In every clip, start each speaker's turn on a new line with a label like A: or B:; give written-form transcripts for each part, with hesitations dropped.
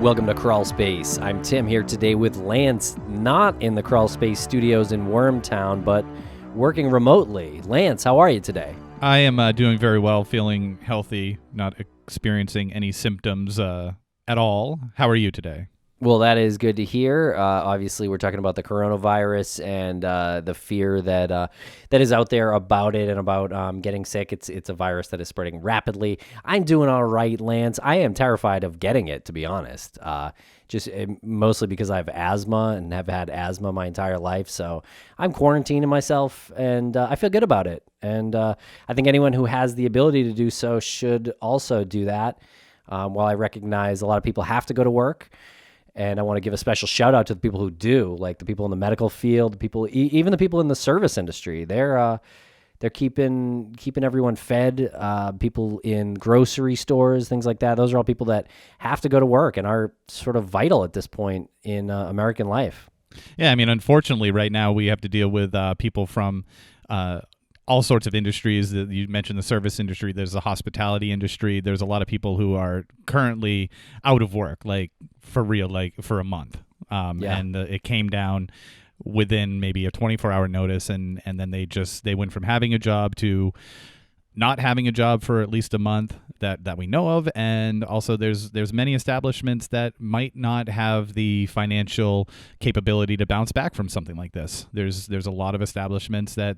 A: Welcome to Crawlspace. I'm Tim here today with Lance, not in the Crawlspace studios in Wormtown, but working remotely. Lance, how are you today?
B: I am doing very well, feeling healthy, not experiencing any symptoms at all. How are you today?
A: Well, that is good to hear. Obviously, we're talking about the coronavirus and the fear that is out there about it and about getting sick. It's a virus that is spreading rapidly. I'm doing all right, Lance. I am terrified of getting it, to be honest. Just mostly because I have asthma and have had asthma my entire life. So I'm quarantining myself, and I feel good about it. And I think anyone who has the ability to do so should also do that. While I recognize a lot of people have to go to work. And I want to give a special shout out to the people who do, like the people in the medical field, the people, even the people in the service industry. They're keeping everyone fed. People in grocery stores, things like that. Those are all people that have to go to work and are sort of vital at this point in American life.
B: Yeah, I mean, unfortunately, right now we have to deal with people from all sorts of industries. You mentioned the service industry. There's the hospitality industry. There's a lot of people who are currently out of work, like for real, like for a month. And it came down within maybe a 24-hour notice, and then they went from having a job to not having a job for at least a month that we know of. And also there's many establishments that might not have the financial capability to bounce back from something like this. There's a lot of establishments that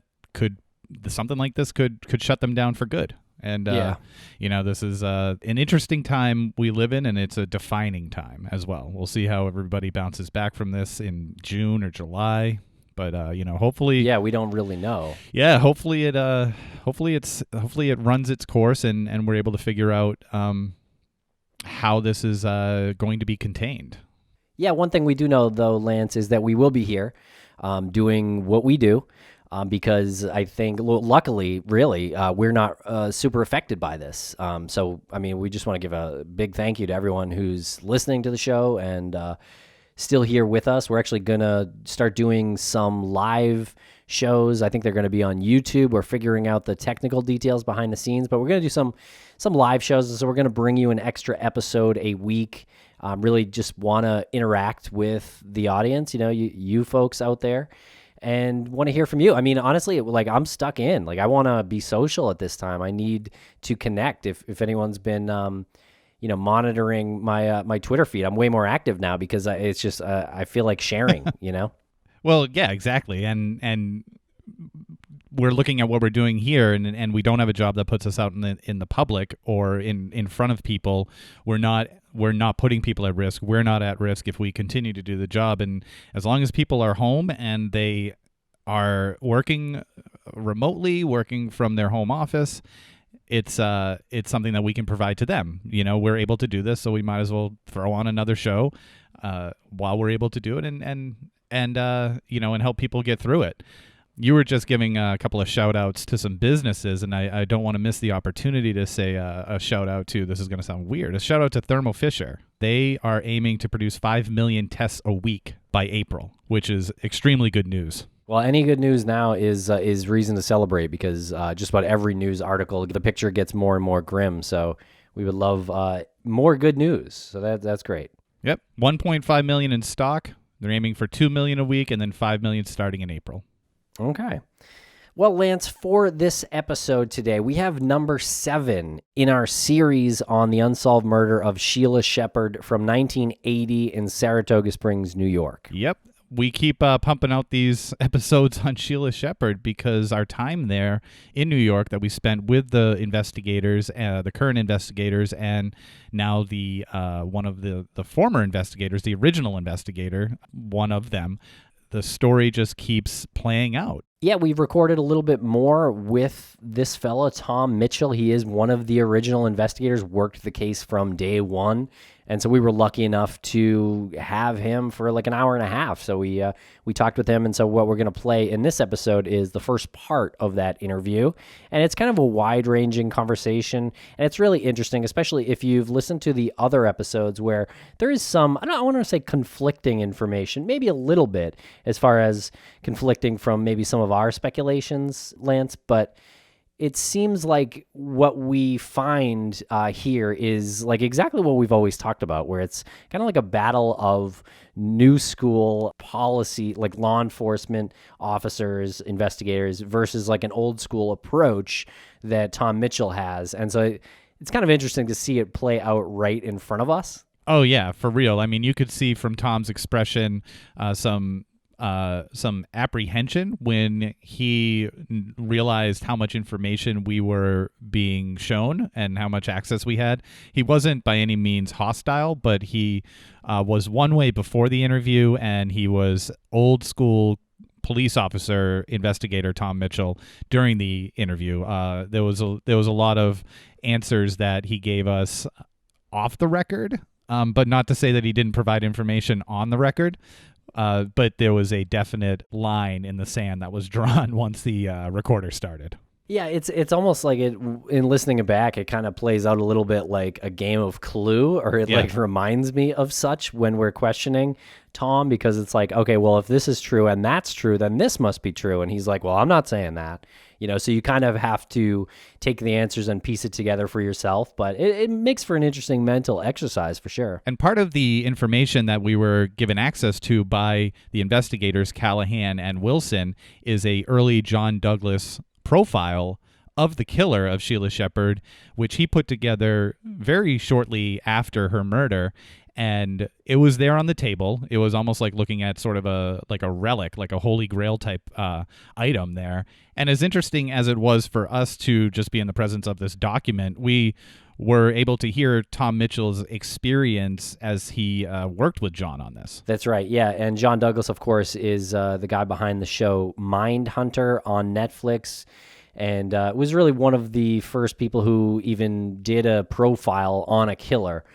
B: something like this could shut them down for good. And, this is an interesting time we live in, and it's a defining time as well. We'll see how everybody bounces back from this in June or July. But, hopefully...
A: Yeah, we don't really know.
B: Yeah, hopefully it runs its course and we're able to figure out how this is going to be contained.
A: Yeah, one thing we do know, though, Lance, is that we will be here doing what we do. Because I think, luckily, really, we're not super affected by this. So, I mean, we just want to give a big thank you to everyone who's listening to the show and still here with us. We're actually going to start doing some live shows. I think they're going to be on YouTube. We're figuring out the technical details behind the scenes, but we're going to do some live shows. So we're going to bring you an extra episode a week. Really just want to interact with the audience, you folks out there. And want to hear from you. I mean, honestly, like I'm stuck in. Like I want to be social at this time. I need to connect. If anyone's been, monitoring my Twitter feed, I'm way more active now because it's just I feel like sharing.
B: Well, yeah, exactly. And we're looking at what we're doing here, and we don't have a job that puts us out in the public or in front of people. We're not putting people at risk. We're not at risk if we continue to do the job. And as long as people are home and they are working working from their home office, it's something that we can provide to them. We're able to do this, so we might as well throw on another show while we're able to do it and help people get through it. You were just giving a couple of shout-outs to some businesses, and I don't want to miss the opportunity to say a shout-out to, this is going to sound weird, a shout-out to Thermo Fisher. They are aiming to produce 5 million tests a week by April, which is extremely good news.
A: Well, any good news now is reason to celebrate because just about every news article, the picture gets more and more grim. So we would love more good news. So that's great.
B: Yep, 1.5 million in stock. They're aiming for 2 million a week and then 5 million starting in April.
A: Okay. Well, Lance, for this episode today, we have number 7 in our series on the unsolved murder of Sheila Shepherd from 1980 in Saratoga Springs, New York.
B: Yep. We keep pumping out these episodes on Sheila Shepherd because our time there in New York that we spent with the investigators, the current investigators, and now the one of the former investigators, the original investigator, one of them, the story just keeps playing out.
A: Yeah, we've recorded a little bit more with this fella, Tom Mitchell. He is one of the original investigators, worked the case from day one. And so we were lucky enough to have him for like an hour and a half. So we talked with him. And so what we're going to play in this episode is the first part of that interview. And it's kind of a wide-ranging conversation. And it's really interesting, especially if you've listened to the other episodes where there is some, I don't want to say conflicting information, maybe a little bit as far as conflicting from maybe some of our speculations, Lance. But it seems like what we find here is like exactly what we've always talked about, where it's kind of like a battle of new school policy, like law enforcement officers, investigators, versus like an old school approach that Tom Mitchell has. And so it's kind of interesting to see it play out right in front of us.
B: Oh yeah, for real. I mean, you could see from Tom's expression some apprehension when he realized how much information we were being shown and how much access we had. He wasn't by any means hostile, but he was one way before the interview, and he was old school police officer investigator Tom Mitchell during the interview. There was a lot of answers that he gave us off the record, but not to say that he didn't provide information on the record. But there was a definite line in the sand that was drawn once the recorder started.
A: Yeah, it's almost like in listening it back, it kind of plays out a little bit like a game of Clue, or it like reminds me of such when we're questioning Tom, because it's like, okay, well, if this is true and that's true, then this must be true. And he's like, well, I'm not saying that. So you kind of have to take the answers and piece it together for yourself, but it makes for an interesting mental exercise for sure.
B: And part of the information that we were given access to by the investigators, Callahan and Wilson, is a early John Douglas profile of the killer of Sheila Shepherd, which he put together very shortly after her murder. And it was there on the table. It was almost like looking at sort of a relic, like a holy grail type item there. And as interesting as it was for us to just be in the presence of this document, we were able to hear Tom Mitchell's experience as he worked with John on this.
A: That's right, yeah. And John Douglas, of course, is the guy behind the show Mindhunter on Netflix. And was really one of the first people who even did a profile on a killer.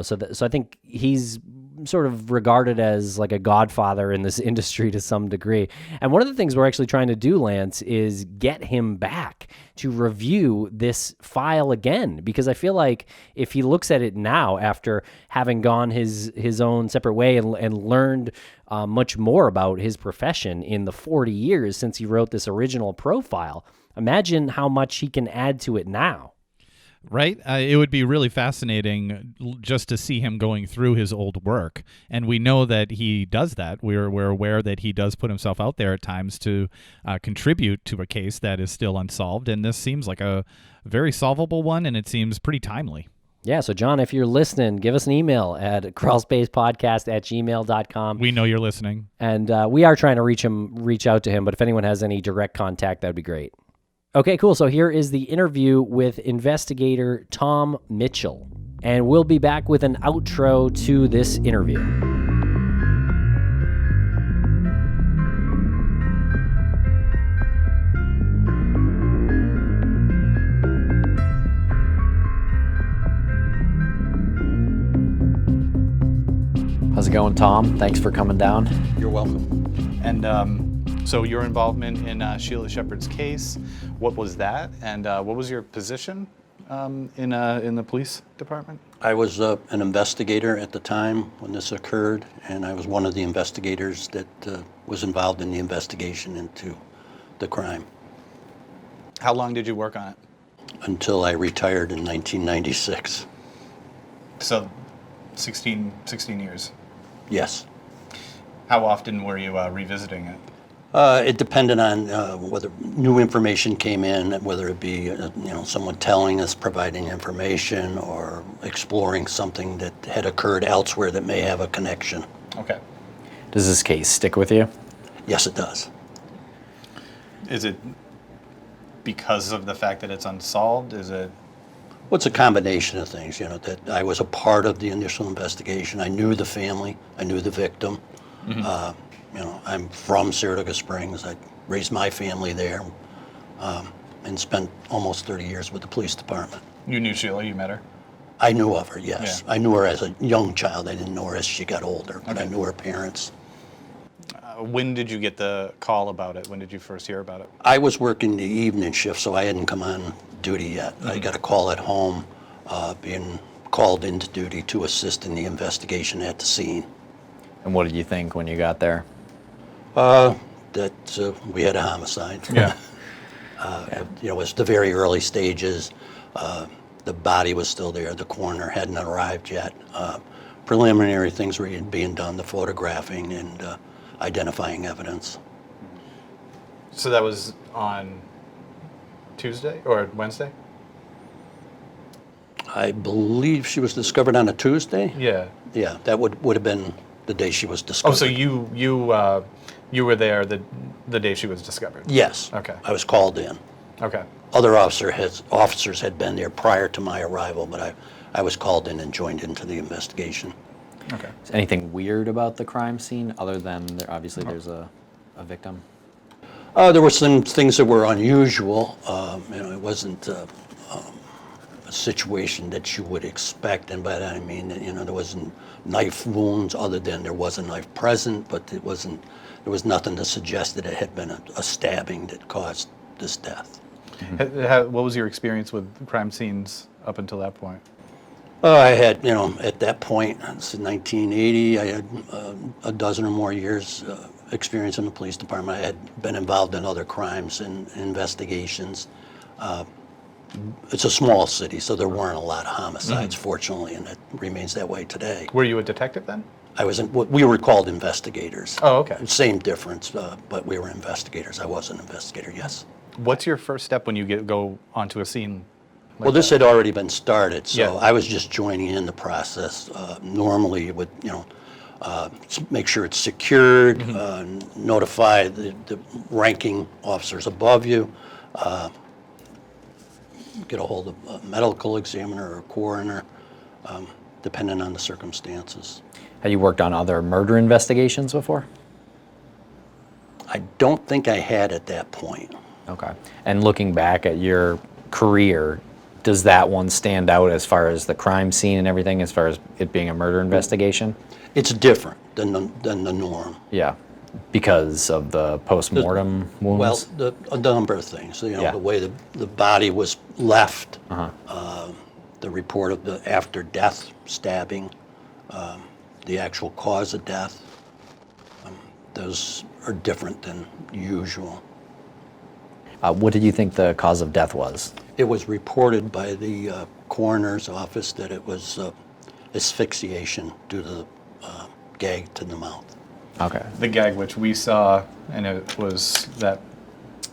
A: So I think he's sort of regarded as like a godfather in this industry to some degree. And one of the things we're actually trying to do, Lance, is get him back to review this file again, because I feel like if he looks at it now after having gone his own separate way and learned much more about his profession in the 40 years since he wrote this original profile, imagine how much he can add to it now.
B: Right? It would be really fascinating just to see him going through his old work. And we know that he does that. We're aware that he does put himself out there at times to contribute to a case that is still unsolved. And this seems like a very solvable one, and it seems pretty timely.
A: Yeah, so John, if you're listening, give us an email at crawlspacepodcast@gmail.com.
B: We know you're listening.
A: And we are trying to reach out to him, but if anyone has any direct contact, that would be great. Okay, cool. So here is the interview with investigator Tom Mitchell. And we'll be back with an outro to this interview. How's it going, Tom? Thanks for coming down.
C: You're welcome.
B: And so your involvement in Sheila Shepherd's case, what was that? And what was your position in the police department?
C: I was an investigator at the time when this occurred, and I was one of the investigators that was involved in the investigation into the crime.
B: How long did you work on it?
C: Until I retired in 1996.
B: So 16 years.
C: Yes.
B: How often were you revisiting it?
C: It depended on whether new information came in, whether it be someone telling us, providing information, or exploring something that had occurred elsewhere that may have a connection.
B: Okay.
D: Does this case stick with you?
C: Yes, it does.
B: Is it because of the fact that it's unsolved? Is it?
C: Well, it's a combination of things, that I was a part of the initial investigation. I knew the family. I knew the victim. Mm-hmm. I'm from Saratoga Springs. I raised my family there and spent almost 30 years with the police department.
B: You knew Sheila? You met her?
C: I knew of her, yes.
B: Yeah.
C: I knew her as a young child. I didn't know her as she got older, but I knew her parents.
B: When did you get the call about it? When did you first hear about it?
C: I was working the evening shift, so I hadn't come on duty yet. Mm-hmm. I got a call at home being called into duty to assist in the investigation at the scene.
D: And what did you think when you got there?
C: That we had a homicide.
B: Yeah.
C: It was the very early stages. The body was still there. The coroner hadn't arrived yet. Preliminary things were being done, the photographing and identifying evidence.
B: So that was on Tuesday or Wednesday?
C: I believe she was discovered on a Tuesday.
B: Yeah.
C: Yeah, that would have been the day she was discovered.
B: Oh, so you were there the day she was discovered?
C: Yes.
B: Okay.
C: I was called in.
B: Okay.
C: Other officers had been there prior to my arrival, but I was called in and joined into the investigation.
B: Okay.
D: Is anything weird about the crime scene other than obviously there's a victim?
C: There were some things that were unusual. It wasn't a situation that you would expect, and by that I mean that there wasn't knife wounds other than there was a knife present, but there was nothing to suggest that it had been a stabbing that caused this death.
B: What was your experience with crime scenes up until that point?
C: I had, at that point, it's 1980, I had a dozen or more years experience in the police department. I had been involved in other crimes and investigations. It's a small city, so there weren't a lot of homicides, fortunately, and it remains that way today.
B: Were you a detective then?
C: We were called investigators.
B: Oh, okay.
C: Same difference, but we were investigators. I was an investigator, yes.
B: What's your first step when you go onto a scene?
C: Well, this had already been started, so
B: Yeah.
C: I was just joining in the process. Normally, you would, make sure it's secured, notify the ranking officers above you, get a hold of a medical examiner or a coroner, depending on the circumstances.
D: Have you worked on other murder investigations before?
C: I don't think I had at that point.
D: Okay. And looking back at your career, does that one stand out as far as the crime scene and everything, as far as it being a murder investigation?
C: It's different than the norm.
D: Yeah. Because of the post-mortem wounds?
C: Well, a number of things.
D: Yeah.
C: The way the body was left, the report of the after-death stabbing, the actual cause of death, those are different than usual.
D: What did you think the cause of death was?
C: It was reported by the coroner's office that it was asphyxiation due to the gag to the mouth.
D: Okay.
B: The gag which we saw, and it was that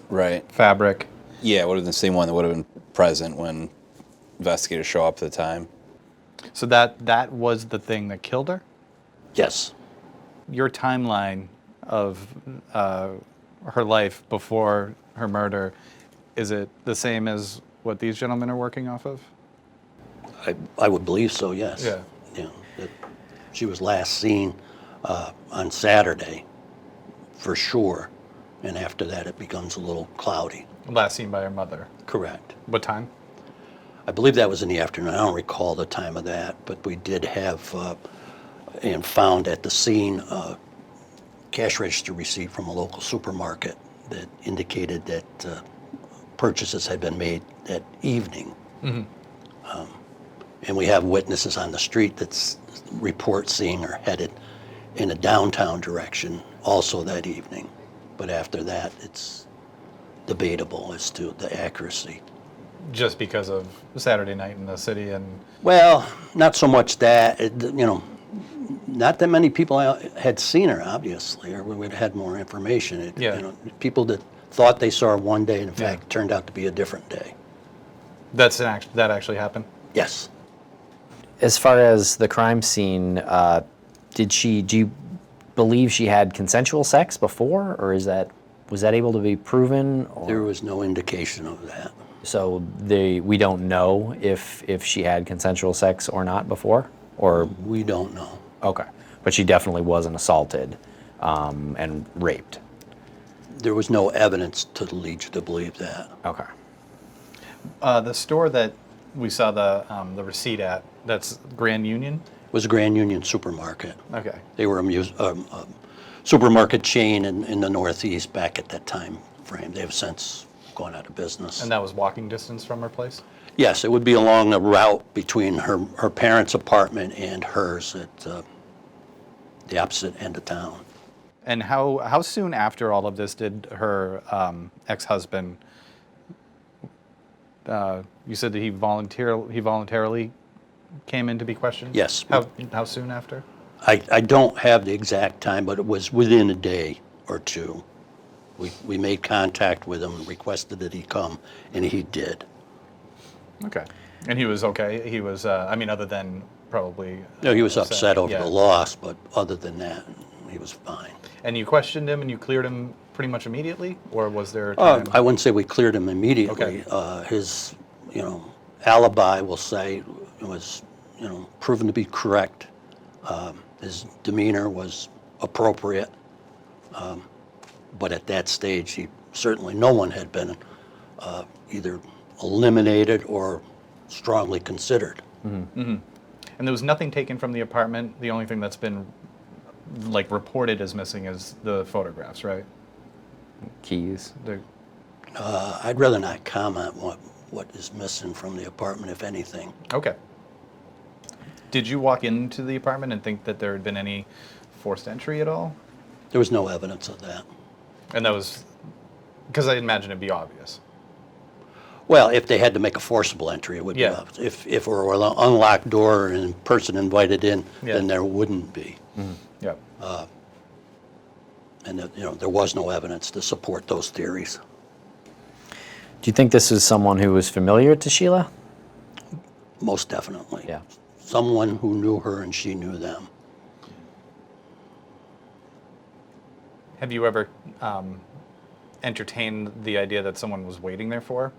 E: Right.
B: fabric.
E: Yeah, it would have been the same one that would have been present when investigators show up at the time.
B: So that was the thing that killed her?
C: Yes.
B: Your timeline of her life before her murder, is it the same as what these gentlemen are working off of?
C: I would believe so, yes.
B: Yeah.
C: That she was last seen on Saturday, for sure, and after that it becomes a little cloudy.
B: Last seen by her mother.
C: Correct.
B: What time?
C: I believe that was in the afternoon. I don't recall the time of that, but we did have and found at the scene a cash register receipt from a local supermarket that indicated that purchases had been made that evening. And we have witnesses on the street that report seeing her headed in a downtown direction also that evening. But after that, it's debatable as to the accuracy.
B: Just because of Saturday night in the city and...
C: Well, not so much that, not that many people had seen her, obviously, or we would have had more information.
B: Yeah.
C: People that thought they saw her one day, and in fact, turned out to be a different day.
B: that actually happened?
C: Yes.
D: As far as the crime scene, do you believe she had consensual sex before, or was that able to be proven? Or?
C: There was no indication of that.
D: So we don't know if she had consensual sex or not before, or
C: We don't know.
D: okay, but she definitely wasn't assaulted and raped.
C: There was no evidence to lead you to believe that.
D: Okay.
B: The store that we saw the receipt at, that's Grand Union?
C: It was a Grand Union supermarket.
B: Okay.
C: They were a supermarket chain in the Northeast back at that time frame. They have since gone out of business.
B: And that was walking distance from her place?
C: Yes, it would be along the route between her parents' apartment and hers at the opposite end of town.
B: And how soon after all of this did her ex-husband you said that he voluntarily came in to be questioned?
C: Yes.
B: How soon after?
C: I don't have the exact time, but it was within a day or two. We made contact with him and requested that he come, and he did.
B: Okay. And he was okay? He was, other than probably...
C: No, he was upset over
B: yeah.
C: the loss, but other than that, he was fine.
B: And you questioned him and you cleared him pretty much immediately? Or was there a time?
C: I wouldn't say we cleared him immediately.
B: Okay.
C: His, alibi, we'll say, was, proven to be correct. His demeanor was appropriate. But at that stage, no one had been either eliminated or strongly considered.
B: And there was nothing taken from the apartment. The only thing that's been reported as missing is the photographs, right?
D: Keys.
C: I'd rather not comment what is missing from the apartment, if anything.
B: Okay. Did you walk into the apartment and think that there had been any forced entry at all?
C: There was no evidence of that.
B: And that was because I imagine it'd be obvious.
C: Well, if they had to make a forcible entry, it would
B: Yeah.
C: be obvious. If it were an unlocked door and a person invited in,
B: Yeah.
C: then there wouldn't be.
B: Yep.
C: And there was no evidence to support those theories.
D: Do you think this is someone who was familiar to Sheila?
C: Most definitely.
D: Yeah.
C: Someone who knew her and she knew them.
B: Have you ever entertained the idea that someone was waiting there for her?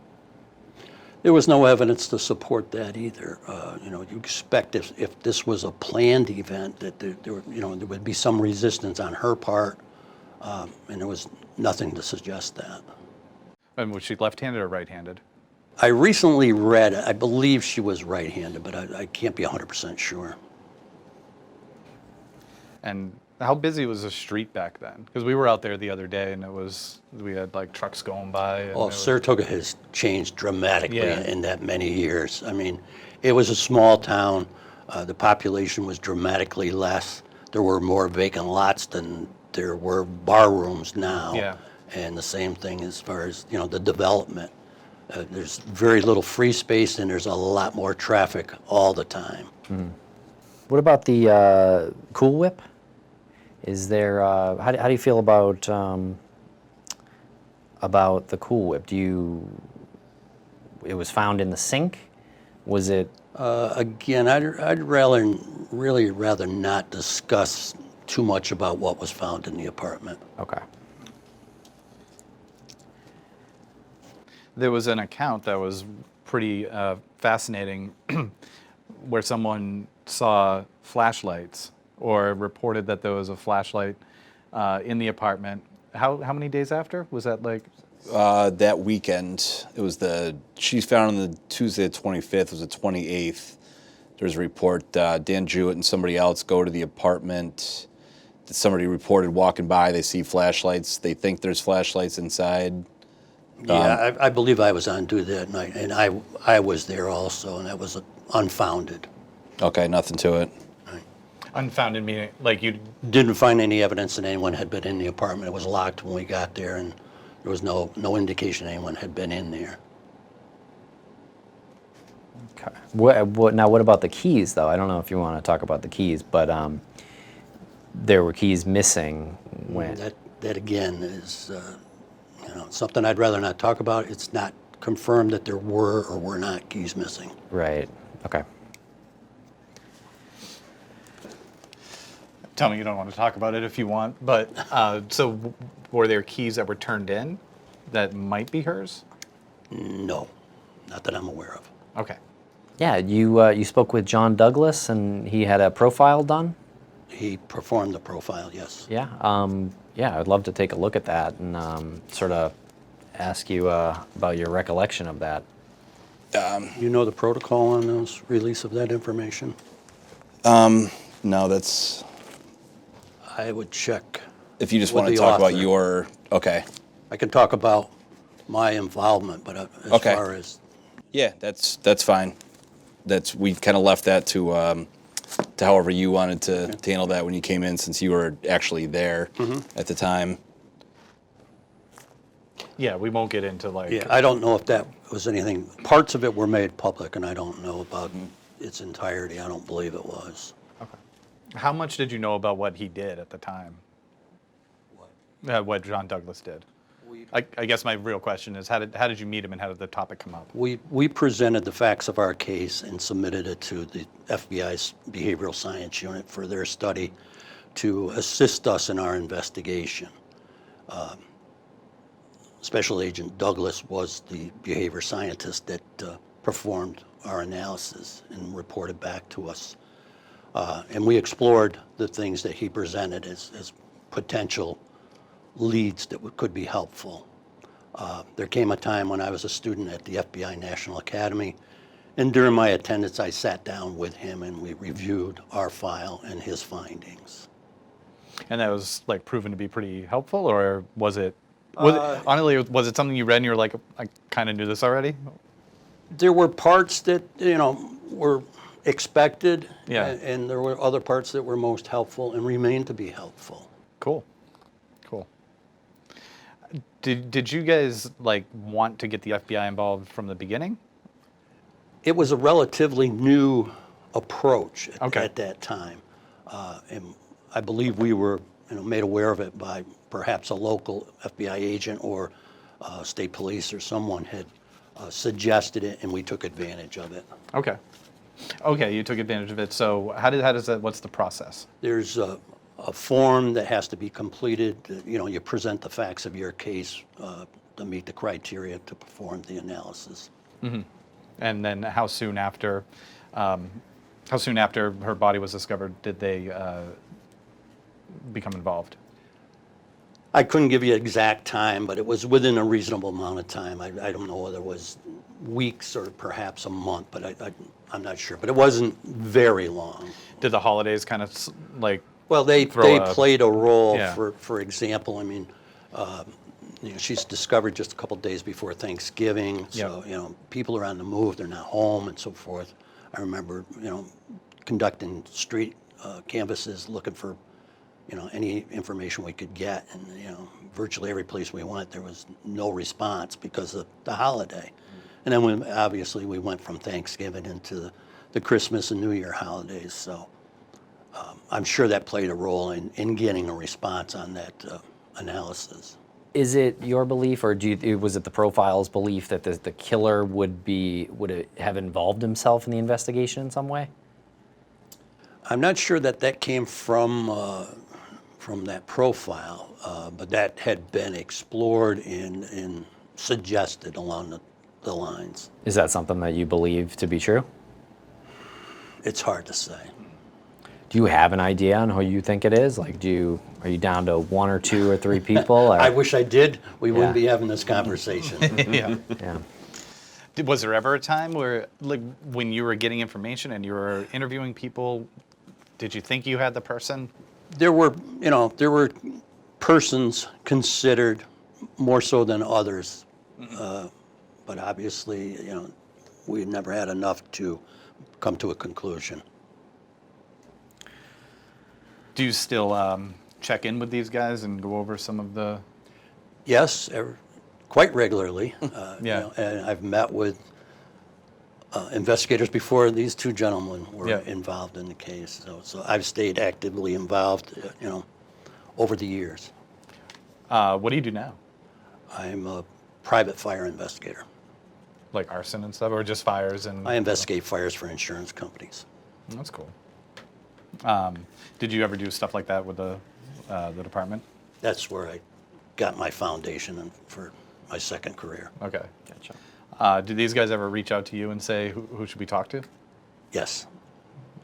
C: There was no evidence to support that either. You expect if this was a planned event that there would be some resistance on her part, and there was nothing to suggest that.
B: And was she left-handed or right-handed?
C: I recently read, I believe she was right-handed, but I can't be 100% sure.
B: And how busy was the street back then? Because we were out there the other day, and we had trucks going by. And
C: Oh, Saratoga has changed dramatically
B: Yeah.
C: in that many years. I mean, it was a small town. The population was dramatically less. There were more vacant lots than there were bar rooms now.
B: Yeah.
C: And the same thing as far as, the development. There's very little free space, and there's a lot more traffic all the time.
D: What about the Cool Whip? Is there, how do you feel about the Cool Whip? It was found in the sink? Was it?
C: Again, I'd really rather not discuss too much about what was found in the apartment.
D: Okay.
B: There was an account that was pretty fascinating where someone saw flashlights or reported that there was a flashlight in the apartment. How many days after? Was that
E: That weekend, it was she found on the Tuesday the 25th, it was the 28th. There's a report, Dan Jewett and somebody else go to the apartment. Somebody reported walking by, they see flashlights. They think there's flashlights inside.
C: Yeah, I believe I was on duty that night, and I was there also, and that was unfounded.
E: Okay, nothing to it.
B: unfounded meaning? You
C: Didn't find any evidence that anyone had been in the apartment. It was locked when we got there, and there was no indication anyone had been in there.
D: Okay. Now, what about the keys, though? I don't know if you want to talk about the keys, but there were keys missing when.
C: That again is something I'd rather not talk about. It's not confirmed that there were or were not keys missing.
D: Right. Okay.
B: tell me you don't want to talk about it if you want. But so were there keys that were turned in that might be hers?
C: No, not that I'm aware of.
B: Okay.
D: Yeah, you spoke with John Douglas, and he had a profile done.
C: He performed the profile, yes.
D: Yeah. Yeah, I'd love to take a look at that and sort of ask you about your recollection of that.
C: You know the protocol on those release of that information?
E: No, that's,
C: I would check.
E: if you just
C: with
E: want to
C: the
E: talk about
C: author.
E: your, okay.
C: I can talk about my involvement, but as
E: Okay.
C: far as
E: Yeah, that's fine. We kind of left that to however you wanted to handle that when you came in, since you were actually there at the time.
B: Yeah, we won't get into
C: yeah, I don't know if that was anything, parts of it were made public, and I don't know about its entirety. I don't believe it was.
B: Okay. How much did you know about what he did at the time? What John Douglas did? I guess my real question is, how did you meet him, and how did the topic come up?
C: We presented the facts of our case and submitted it to the FBI's Behavioral Science Unit for their study to assist us in our investigation. Special Agent Douglas was the behavior scientist that performed our analysis and reported back to us. And we explored the things that he presented as potential leads that could be helpful. There came a time when I was a student at the FBI National Academy, and during my attendance I sat down with him and we reviewed our file and his findings.
B: And that was like proven to be pretty helpful, or was it honestly, was it something you read and you were like, I kind of knew this already?
C: There were parts that, were expected,
B: Yeah.
C: and there were other parts that were most helpful and remain to be helpful.
B: Cool. Did you guys like want to get the FBI involved from the beginning?
C: It was a relatively new approach
B: Okay.
C: at that time, and I believe we were made aware of it by perhaps a local FBI agent or state police or someone had suggested it, and we took advantage of it.
B: Okay, you took advantage of it. So how does that? What's the process?
C: There's a form that has to be completed. You present the facts of your case to meet the criteria to perform the analysis.
B: Mm-hmm. And then how soon after her body was discovered did they become involved?
C: I couldn't give you an exact time, but it was within a reasonable amount of time. I don't know whether it was weeks or perhaps a month, but I'm not sure. But it wasn't very long.
B: Did the holidays kind of like?
C: Well, they played a role.
B: Yeah.
C: For example, she's discovered just a couple days before Thanksgiving. So people are on the move; they're not home, and so forth. I remember conducting street canvasses, looking for any information we could get, and virtually every place we went, there was no response because of the holiday. And then obviously we went from Thanksgiving into the Christmas and New Year holidays. So I'm sure that played a role in getting a response on that analysis.
D: Is it your belief, or was it the profile's belief that the killer would have involved himself in the investigation in some way?
C: I'm not sure that came from that profile, but that had been explored and suggested along the lines.
D: Is that something that you believe to be true?
C: It's hard to say.
D: Do you have an idea on who you think it is? Like, are you down to one or two or three people? Or?
C: I wish I did. We
D: Yeah.
C: wouldn't be having this conversation.
B: Yeah.
D: Yeah.
B: Was there ever a time where, like, when you were getting information and you were interviewing people, did you think you had the person?
C: There were persons considered more so than others, but obviously, we never had enough to come to a conclusion.
B: Do you still check in with these guys and go over some of the?
C: Yes, quite regularly.
B: Yeah.
C: And I've met with investigators before these two gentlemen were
B: Yeah.
C: involved in the case. So I've stayed actively involved, over the years.
B: What do you do now?
C: I'm a private fire investigator.
B: Like arson and stuff, or just fires and?
C: I investigate fires for insurance companies.
B: That's cool. Did you ever do stuff like that with the department?
C: That's where I got my foundation for my second career.
B: Okay.
D: Gotcha.
B: Did these guys ever reach out to you and say, who should we talk to?
C: Yes.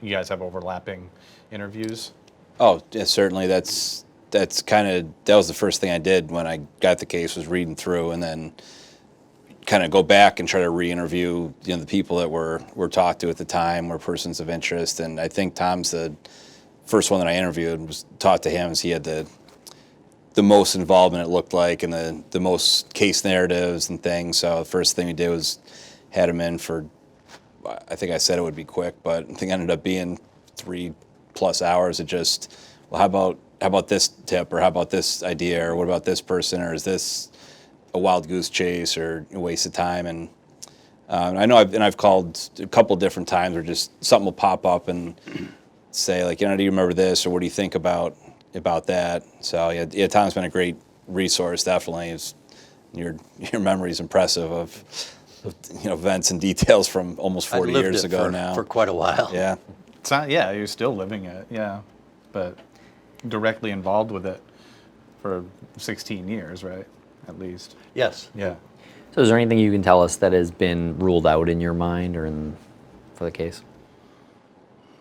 B: You guys have overlapping interviews?
E: Oh, yeah, certainly. That was the first thing I did when I got the case, was reading through and then kind of go back and try to re-interview the people that were talked to at the time, were persons of interest. And I think Tom's the first one that I interviewed, was talked to him, as he had the most involvement, it looked like, and the most case narratives and things. So the first thing we did was had him in for, I think I said it would be quick, but I think it ended up being 3+ hours of just, well, how about this tip, or how about this idea, or what about this person, or is this a wild goose chase or a waste of time? And I know I've called a couple different times where just something will pop up and say like, do you remember this, or what do you think about that? So yeah, Tom's been a great resource. Definitely, your memory is impressive of events and details from almost 40 years ago now.
C: For quite a while.
E: Yeah.
B: It's not, yeah, you're still living it, yeah, but directly involved with it for 16 years, right? At least.
C: Yes.
B: Yeah.
D: So is there anything you can tell us that has been ruled out in your mind or for the case?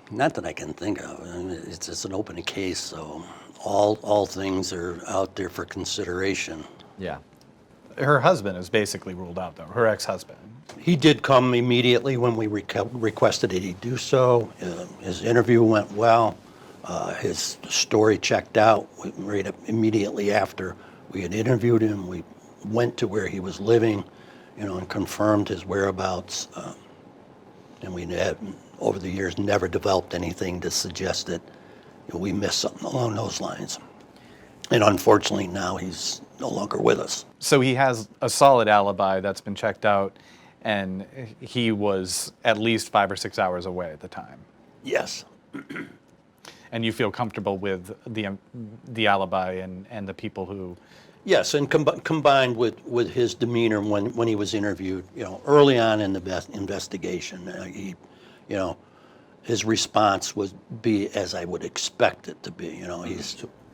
C: Not that I can think of. I mean, it's an open case, so all things are out there for consideration.
D: Yeah.
B: Her husband is basically ruled out, though. Her ex-husband.
C: He did come immediately when we requested that he do so. His interview went well. His story checked out right immediately after we had interviewed him. We went to where he was living, and confirmed his whereabouts. And we had, over the years, never developed anything to suggest that we missed something along those lines. And unfortunately, now he's no longer with us.
B: So he has a solid alibi that's been checked out, and he was at least 5 or 6 hours away at the time.
C: Yes.
B: And you feel comfortable with the alibi and the people who...
C: Yes, and combined with his demeanor when he was interviewed, early on in the investigation, his response would be as I would expect it to be.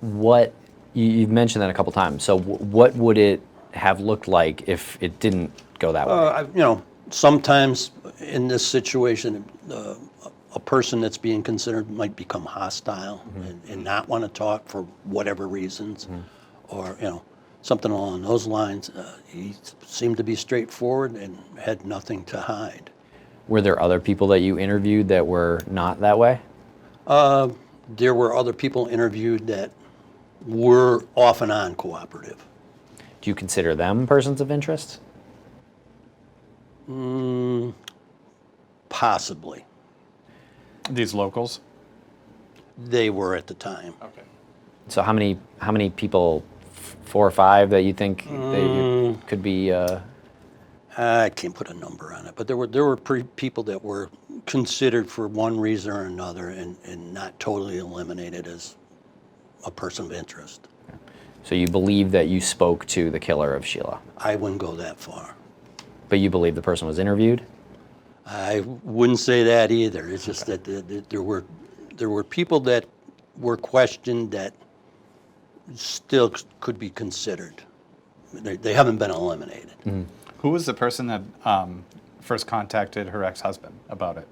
D: What you've mentioned that a couple times. So what would it have looked like if it didn't go that way?
C: Sometimes in this situation, a person that's being considered might become hostile and not want to talk for whatever reasons, or something along those lines. He seemed to be straightforward and had nothing to hide.
D: Were there other people that you interviewed that were not that way?
C: There were other people interviewed that were off and on cooperative.
D: Do you consider them persons of interest?
C: Possibly.
B: These locals?
C: They were at the time.
B: Okay.
D: So how many people, 4 or 5, that you think they could be?
C: I can't put a number on it, but there were people that were considered for one reason or another and not totally eliminated as a person of interest.
D: So you believe that you spoke to the killer of Sheila?
C: I wouldn't go that far.
D: But you believe the person was interviewed?
C: I wouldn't say that either. It's just that there were people that were questioned that still could be considered. They haven't been eliminated.
B: Who was the person that first contacted her ex-husband about it?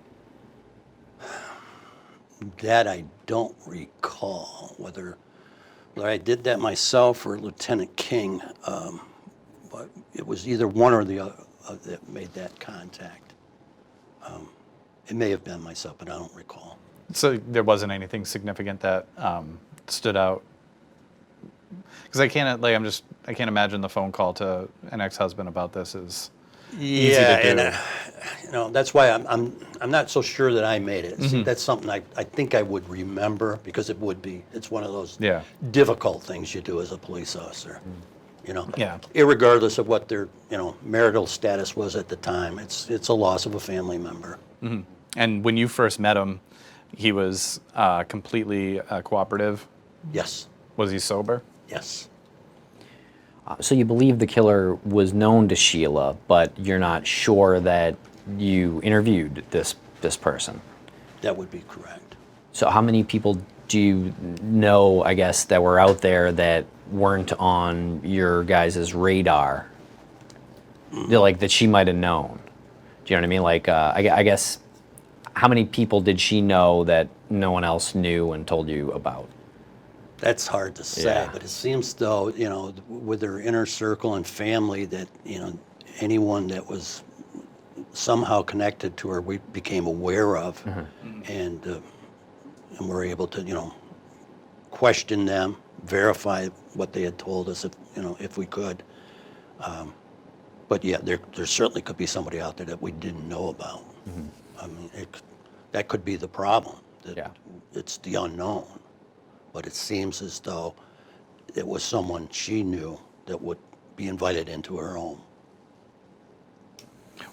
C: That I don't recall, whether I did that myself or Lieutenant King, but it was either one or the other that made that contact. It may have been myself, but I don't recall.
B: So there wasn't anything significant that stood out? Because I can't imagine the phone call to an ex-husband about this is easy to do.
C: And that's why I'm not so sure that I made it. See, that's something I think I would remember, because it's one of those difficult things you do as a police officer. Irregardless of what their marital status was at the time, it's a loss of a family member.
B: And when you first met him, he was completely cooperative?
C: Yes.
B: Was he sober?
C: Yes.
D: So you believe the killer was known to Sheila, but you're not sure that you interviewed this person?
C: That would be correct.
D: So how many people do you know, I guess, that were out there that weren't on your guys' radar? Like that she might have known? Do you know what I mean? Like, I guess, how many people did she know that no one else knew and told you about?
C: That's hard to say, but it seems though, with her inner circle and family, that, anyone that was somehow connected to her, we became aware of, and were able to, question them, verify what they had told us, if we could. But yeah, there certainly could be somebody out there that we didn't know about. I mean, that could be the problem. That it's the unknown. But it seems as though it was someone she knew that would be invited into her home.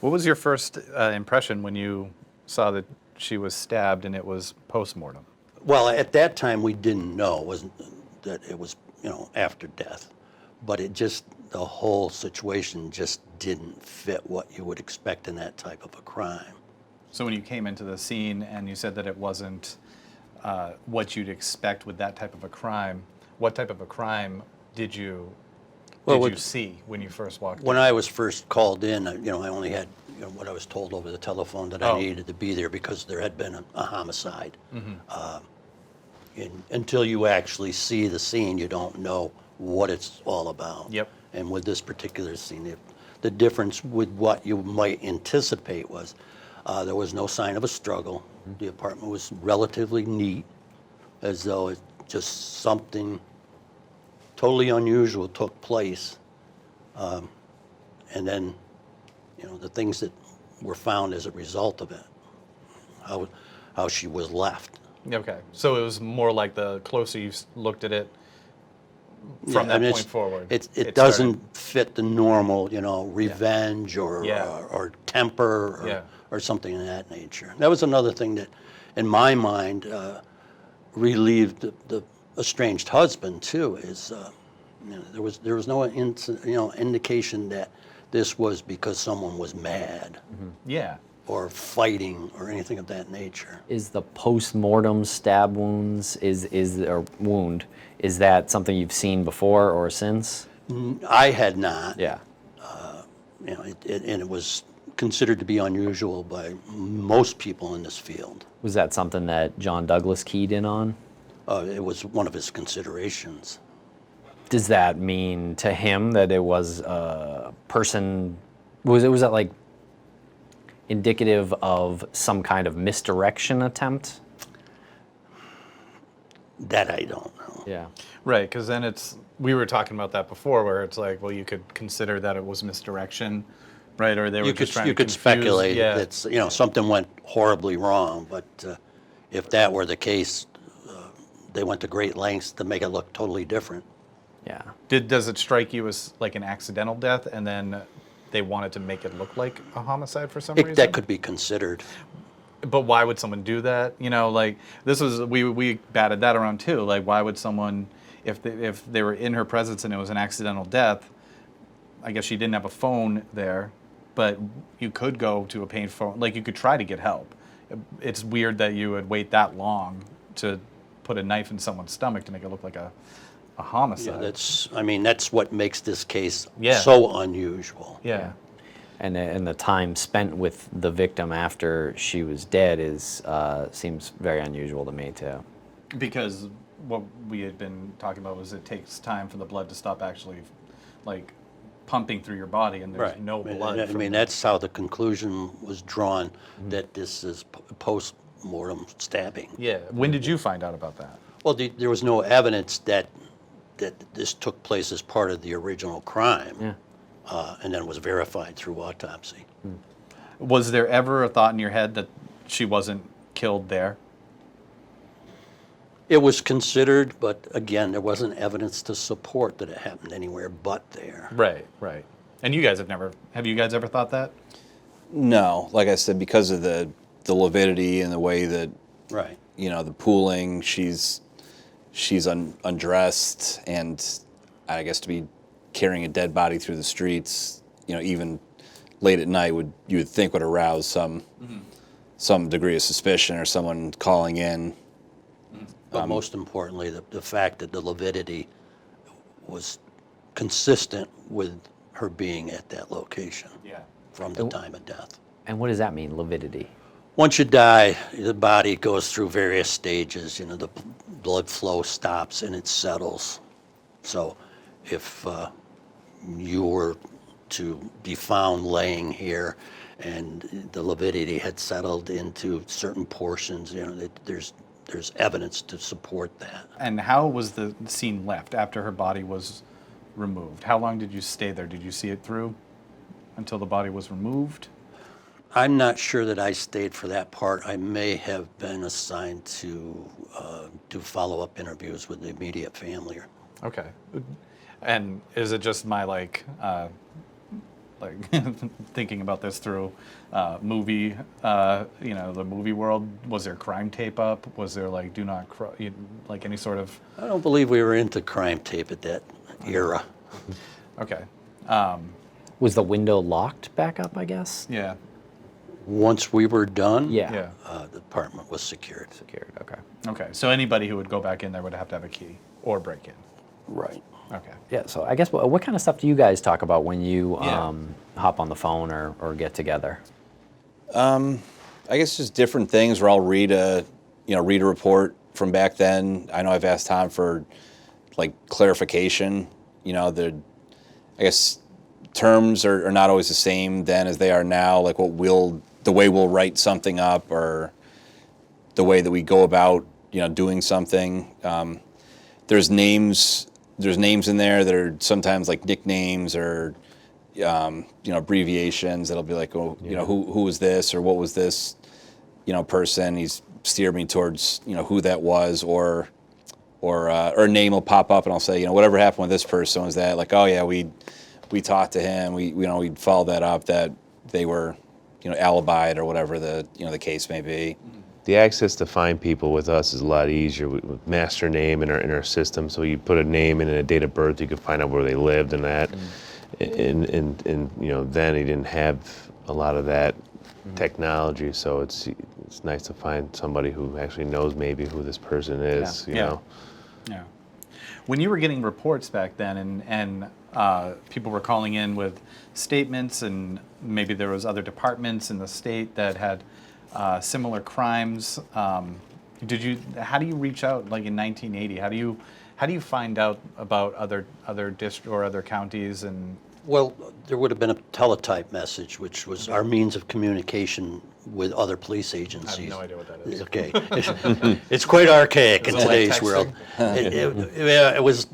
B: What was your first impression when you saw that she was stabbed and it was post-mortem?
C: Well, at that time, we didn't know that it was, after death. But the whole situation just didn't fit what you would expect in that type of a crime.
B: So when you came into the scene and you said that it wasn't what you'd expect with that type of a crime, what type of a crime did you see when you first walked
C: When
B: in?
C: I was first called in, I only had what I was told over the telephone that I needed to be there because there had been a homicide. Until you actually see the scene, you don't know what it's all about.
B: Yep.
C: And with this particular scene, the difference with what you might anticipate was there was no sign of a struggle. The apartment was relatively neat, as though it just something totally unusual took place. And then, the things that were found as a result of it, how she was left.
B: Okay, so it was more like the closer you looked at it from that point forward.
C: It doesn't fit the normal, revenge
B: Yeah.
C: or temper or something of that nature. That was another thing that, in my mind, relieved the estranged husband too. Is there was no indication that this was because someone was mad
B: Yeah.
C: or fighting or anything of that nature.
D: Is the post-mortem stab wounds or wound, is that something you've seen before or since?
C: I had not.
D: Yeah.
C: And it was considered to be unusual by most people in this field.
D: Was that something that John Douglas keyed in on?
C: It was one of his considerations.
D: Does that mean to him that it was a person, was that like indicative of some kind of misdirection attempt?
C: That I don't know.
D: Yeah.
B: Right, because then we were talking about that before, where it's like, well, you could consider that it was misdirection, right? Or they were just trying to confuse.
C: Speculate
B: Yeah.
C: that something went horribly wrong, but if that were the case, they went to great lengths to make it look totally different.
D: Yeah.
B: Does it strike you as like an accidental death, and then they wanted to make it look like a homicide for some reason?
C: That could be considered.
B: But why would someone do that? This was we batted that around too. Like, why would someone, if they were in her presence and it was an accidental death? I guess she didn't have a phone there, but you could go to a payphone. Like, you could try to get help. It's weird that you would wait that long to put a knife in someone's stomach to make it look like a homicide.
C: Yeah, that's what makes this case
B: Yeah.
C: so unusual.
B: Yeah.
D: And the time spent with the victim after she was dead seems very unusual to me too.
B: Because what we had been talking about was it takes time for the blood to stop actually, like, pumping through your body, and there's no blood.
C: That's how the conclusion was drawn, that this is post-mortem stabbing.
B: Yeah. When did you find out about that?
C: Well, there was no evidence that this took place as part of the original crime.
D: Yeah.
C: And then was verified through autopsy.
B: Was there ever a thought in your head that she wasn't killed there?
C: It was considered, but again, there wasn't evidence to support that it happened anywhere but there.
B: Right. And you guys have you guys ever thought that?
E: No, like I said, because of the lividity and the way that
C: Right.
E: the pooling, she's undressed, and I guess to be carrying a dead body through the streets, even late at night, you would think would arouse some degree of suspicion or someone calling in.
C: But most importantly, the fact that the lividity was consistent with her being at that location
B: Yeah.
C: from the time of death.
D: And what does that mean, lividity?
C: Once you die, the body goes through various stages. The blood flow stops and it settles. So if you were to be found laying here and the lividity had settled into certain portions, there's evidence to support that.
B: And how was the scene left after her body was removed? How long did you stay there? Did you see it through until the body was removed?
C: I'm not sure that I stayed for that part. I may have been assigned to do follow-up interviews with the immediate family.
B: Okay. And is it just my like thinking about this through movie, the movie world. Was there crime tape up? Was there like like any sort of?
C: I don't believe we were into crime tape at that era.
B: Okay.
D: Was the window locked back up, I guess?
B: Yeah.
C: Once we were done,
B: Yeah.
C: the apartment was secured.
D: Secured, okay.
B: Okay. So anybody who would go back in there would have to have a key or break in.
C: Right.
B: Okay.
D: Yeah, so I guess what kind of stuff do you guys talk about when you
B: Yeah.
D: hop on the phone or get together?
E: I guess just different things where I'll read a report from back then. I know I've asked Tom for like clarification. I guess terms are not always the same then as they are now. Like the way we'll write something up or the way that we go about, doing something. There's names in there that are sometimes like nicknames or abbreviations that'll be like, who was this or what was this, person. He's steered me towards, who that was, or a name will pop up and I'll say, whatever happened with this person was that, like, oh yeah, we talked to him, we'd follow that up, that they were, alibied or whatever the case may be.
F: The access to find people with us is a lot easier with master name in our system. So you put a name in and a date of birth, you could find out where they lived and that. And then he didn't have a lot of that technology. So it's nice to find somebody who actually knows maybe who this person is. You know.
B: Yeah. When you were getting reports back then, and people were calling in with statements, and maybe there was other departments in the state that had similar crimes. How do you reach out, like in 1980? How do you find out about other districts or other counties? And
C: Well, there would have been a teletype message, which was our means of communication with other police agencies.
B: I have no idea what that is.
C: Okay, it's quite archaic in
B: Is it like
C: today's
B: texting?
C: world. It was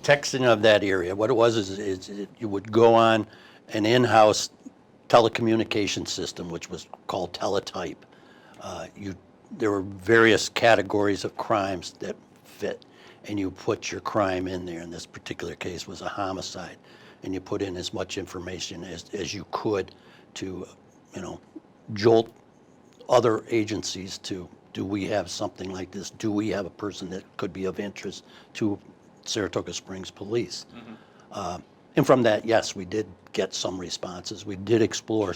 C: texting of that area. What it was is you would go on an in-house telecommunication system, which was called teletype. There were various categories of crimes that fit, and you put your crime in there. In this particular case was a homicide, and you put in as much information as you could to, jolt other agencies to, do we have something like this? Do we have a person that could be of interest to Saratoga Springs Police? And from that, yes, we did get some responses. We did explore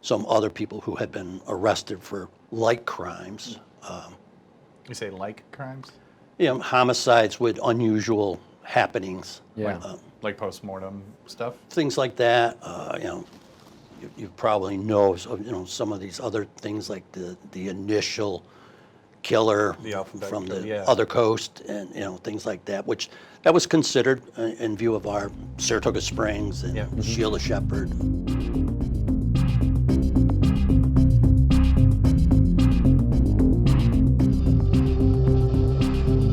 C: some other people who had been arrested for like crimes.
B: You say like crimes?
C: Homicides with unusual happenings.
D: Yeah.
B: Like post-mortem stuff?
C: Things like that. You probably know, some of these other things like the initial killer
B: The alphabet
C: from
B: killer,
C: the
B: yeah.
C: other coast, and things like that, which that was considered in view of our Saratoga Springs and
B: Yeah.
C: Sheila Shepherd.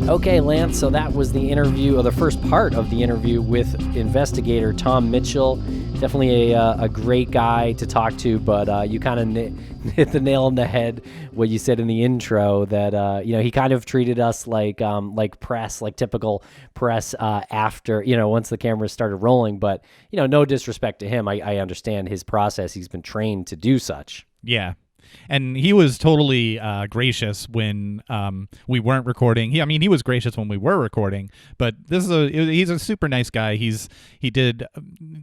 A: Okay, Lance, so that was the interview, or the first part of the interview with investigator Tom Mitchell. Definitely a great guy to talk to, but you kind of hit the nail on the head what you said in the intro, that he kind of treated us like press, like typical press after, once the cameras started rolling. But, no disrespect to him. I understand his process. He's been trained to do such.
B: Yeah. And he was totally gracious when we weren't recording. He was gracious when we were recording, but he's a super nice guy. He did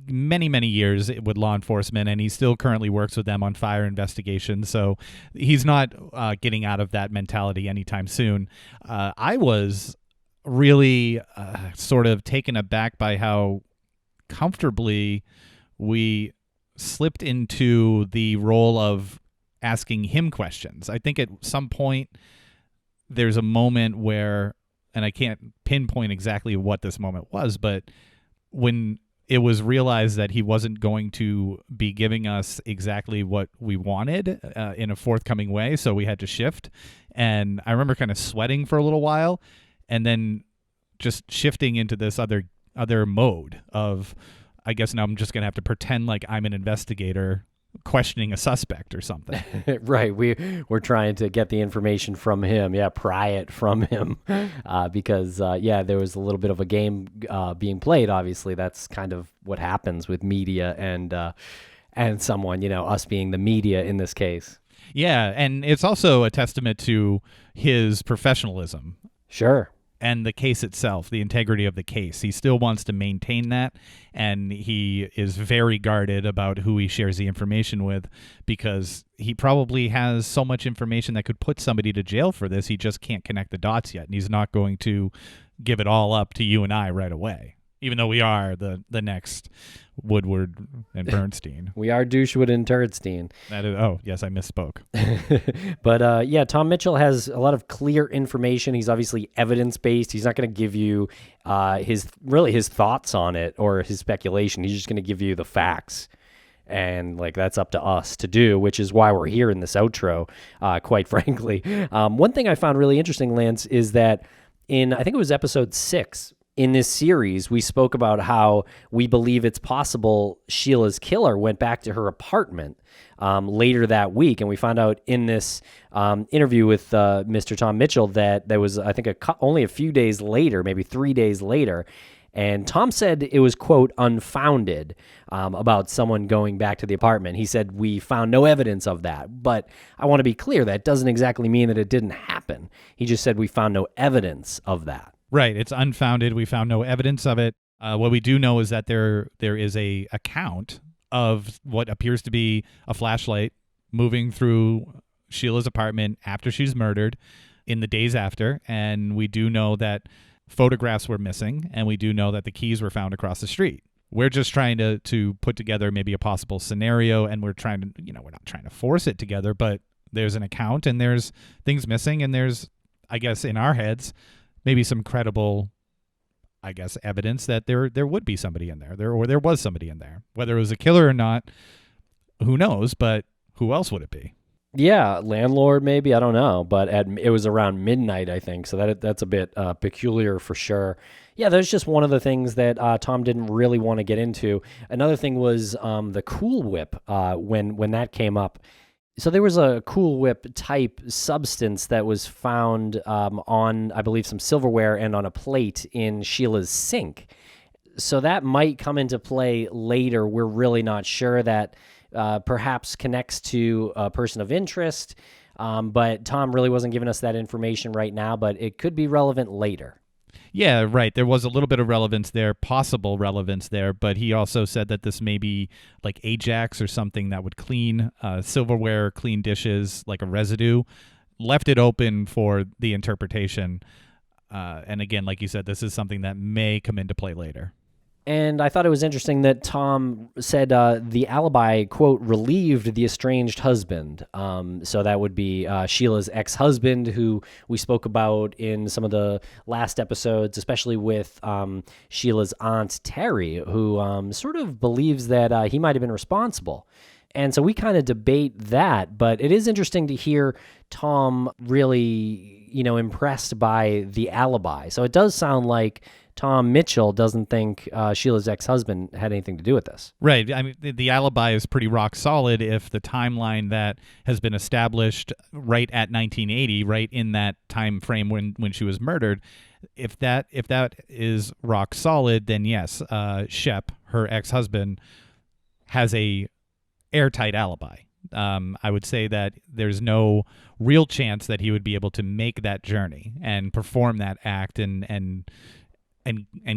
B: many years with law enforcement, and he still currently works with them on fire investigations. So he's not getting out of that mentality anytime soon. I was really sort of taken aback by how comfortably we slipped into the role of asking him questions. I think at some point there's a moment where, and I can't pinpoint exactly what this moment was, but when it was realized that he wasn't going to be giving us exactly what we wanted in a forthcoming way, so we had to shift. And I remember kind of sweating for a little while, and then just shifting into this other mode of, I guess now I'm just going to have to pretend like I'm an investigator questioning a suspect or something.
A: Right. We're trying to get the information from him. Yeah, pry it from him. Because there was a little bit of a game being played. Obviously, that's kind of what happens with media and someone, us being the media in this case.
B: Yeah, and it's also a testament to his professionalism.
A: Sure.
B: And the case itself, the integrity of the case. He still wants to maintain that, and he is very guarded about who he shares the information with, because he probably has so much information that could put somebody to jail for this. He just can't connect the dots yet, and he's not going to give it all up to you and I right away, even though we are the next Woodward and Bernstein.
A: We are Douchewood and Turdstein.
B: That is, oh, yes, I misspoke.
A: But Tom Mitchell has a lot of clear information. He's obviously evidence-based. He's not going to give you his thoughts on it or his speculation. He's just going to give you the facts. And that's up to us to do, which is why we're here in this outro, quite frankly. One thing I found really interesting, Lance, is that I think it was episode 6, in this series, we spoke about how we believe it's possible Sheila's killer went back to her apartment later that week. And we found out in this interview with Mr. Tom Mitchell that there was, I think, only a few days later, maybe 3 days later. And Tom said it was, quote, unfounded about someone going back to the apartment. He said, we found no evidence of that. But I want to be clear, that doesn't exactly mean that it didn't happen. He just said we found no evidence of that.
B: Right. It's unfounded. We found no evidence of it. What we do know is that there is a account of what appears to be a flashlight moving through Sheila's apartment after she's murdered in the days after. And we do know that photographs were missing, and we do know that the keys were found across the street. We're just trying to put together maybe a possible scenario, and we're trying to, we're not trying to force it together, but there's an account and there's things missing, and there's, I guess, in our heads, maybe some credible, I guess, evidence that there would be somebody in there, or there was somebody in there. Whether it was a killer or not, who knows, but who else would it be?
A: Yeah, landlord maybe, I don't know, but it was around midnight, I think, so that's a bit peculiar for sure. Yeah, that's just one of the things that Tom didn't really want to get into. Another thing was the Cool Whip when that came up. So there was a Cool Whip type substance that was found on, I believe, some silverware and on a plate in Sheila's sink. So that might come into play later. We're really not sure. That perhaps connects to a person of interest, but Tom really wasn't giving us that information right now, but it could be relevant later.
B: Yeah, right. There was a little bit of relevance there, possible relevance there, but he also said that this may be like Ajax or something that would clean silverware, clean dishes, like a residue. Left it open for the interpretation. And again, like you said, this is something that may come into play later.
A: And I thought it was interesting that Tom said the alibi, quote, relieved the estranged husband. So that would be Sheila's ex-husband, who we spoke about in some of the last episodes, especially with Sheila's aunt, Terry, who sort of believes that he might have been responsible. And so we kind of debate that, but it is interesting to hear Tom really, impressed by the alibi. So it does sound like Tom Mitchell doesn't think Sheila's ex-husband had anything to do with this.
B: Right. I mean, the alibi is pretty rock solid if the timeline that has been established right at 1980, right in that time frame when she was murdered, if that is rock solid, then yes, Shep, her ex-husband, has a airtight alibi. I would say that there's no real chance that he would be able to make that journey and perform that act and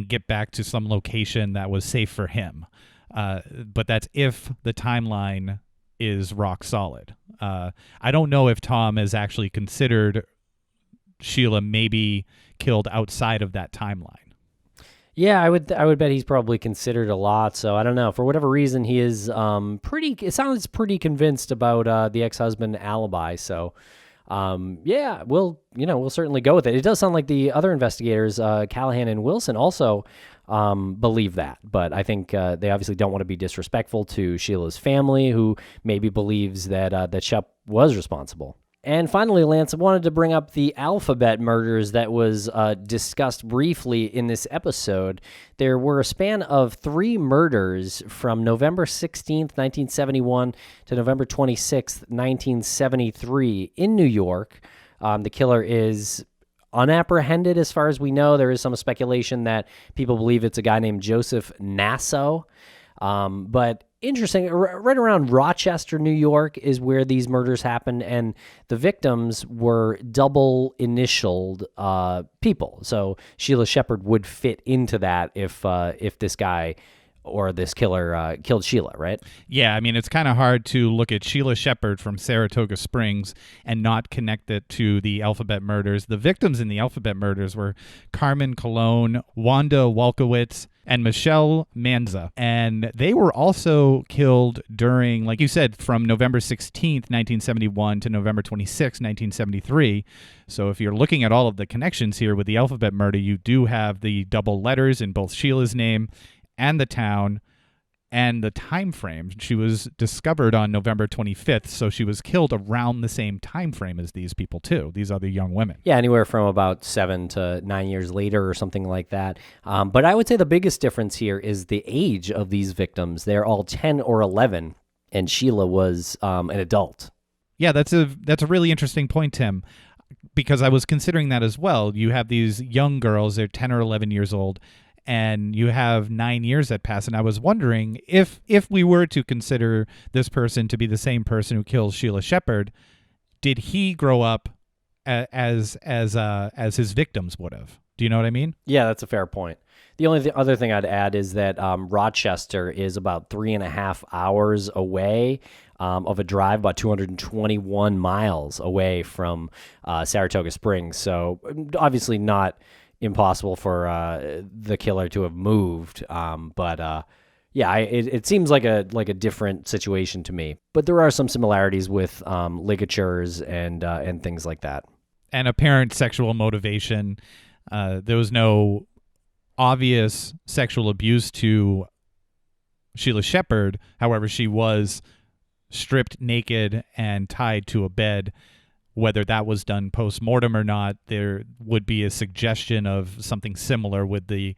B: get back to some location that was safe for him. But that's if the timeline is rock solid. I don't know if Tom has actually considered Sheila maybe killed outside of that timeline.
A: Yeah, I would bet he's probably considered a lot. So I don't know. For whatever reason, he is it sounds pretty convinced about the ex-husband alibi. So yeah, we'll certainly go with it. It does sound like the other investigators, Callahan and Wilson, also believe that. But I think they obviously don't want to be disrespectful to Sheila's family, who maybe believes that Shep was responsible. And finally, Lance, I wanted to bring up the alphabet murders that was discussed briefly in this episode. There were a span of 3 murders from November 16th, 1971 to November 26th, 1973 in New York. The killer is unapprehended as far as we know. There is some speculation that people believe it's a guy named Joseph Nasso. But interesting, right around Rochester, New York is where these murders happened, and the victims were double initialed people. So Sheila Shepherd would fit into that if this guy or this killer killed Sheila, right?
B: Yeah, I mean, it's kind of hard to look at Sheila Shepherd from Saratoga Springs and not connect it to the alphabet murders. The victims in the alphabet murders were Carmen Colon, Wanda Wolkowitz, and Michelle Manza. And they were also killed during, like you said, from November 16th, 1971 to November 26th, 1973. So if you're looking at all of the connections here with the alphabet murder, you do have the double letters in both Sheila's name and the town and the time frame. She was discovered on November 25th, so she was killed around the same time frame as these people too, these other young women.
A: Yeah, anywhere from about 7 to 9 years later or something like that. But I would say the biggest difference here is the age of these victims. They're all 10 or 11, and Sheila was an adult.
B: Yeah, that's a really interesting point, Tim, because I was considering that as well. You have these young girls, they're 10 or 11 years old, and you have 9 years that pass, and I was wondering if we were to consider this person to be the same person who kills Sheila Shepherd, did he grow up as his victims would have? Do you know what I mean?
A: Yeah, that's a fair point. The only other thing I'd add is that Rochester is about 3.5 hours away of a drive, about 221 miles away from Saratoga Springs. So obviously not impossible for the killer to have moved, but it seems like a different situation to me. But there are some similarities with ligatures and things like that,
B: and apparent sexual motivation. There was no obvious sexual abuse to Sheila Shepherd. However, she was stripped naked and tied to a bed. Whether that was done post-mortem or not, there would be a suggestion of something similar with the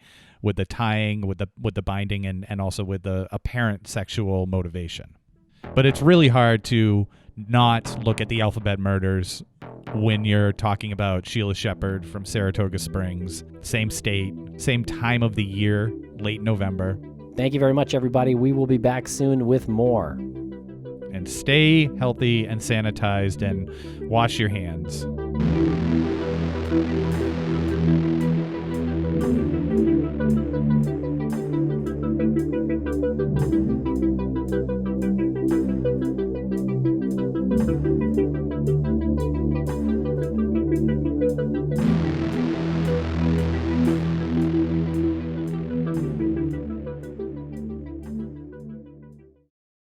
B: tying, with the binding, and also with the apparent sexual motivation. But it's really hard to not look at the alphabet murders when you're talking about Sheila Shepherd from Saratoga Springs, same state, same time of the year, late November.
A: Thank you very much, everybody. We will be back soon with more.
B: And stay healthy and sanitized and wash your hands.